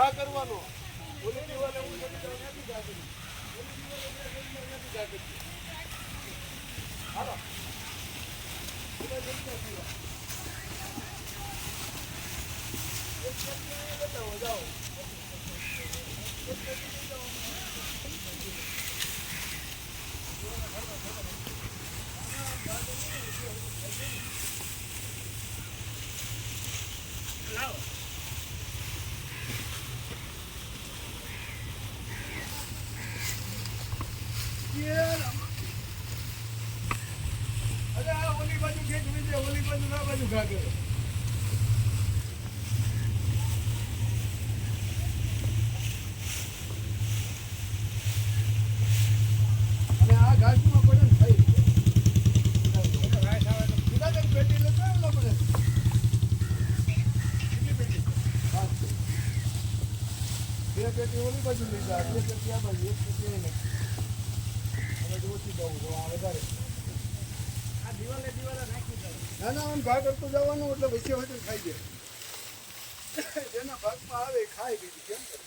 ઘા કરવાનો ઓલી દીવાલે હું નથી જાઉં નથી ઘા કરી ઓલી દીવાલે નથી ઘા કરી હાલો ઓલા જલ્દી પીવા એક જગ્યાએ બતાવો જાઓ ઓલી બાજુ ખેંચવી દે ઓલી બાજુ ના બાજુ ઘા કરે અને આ ઘાસમાં પડે ને થઈ પેટી લેતો આવ્યો મને કેટલી પેટી બે પેટી ઓલી બાજુ લીધા બે પેટી આ બાજુ એક પેટી અહીં હવે ઓછી બહુ વધારે ના ના આમ ઘા કરતું જવાનું એટલે વચ્ચે વચ્ચે ખાઈ જાય જેના ભાગમાં આવે ખાઈ ગઈ કેમ કરે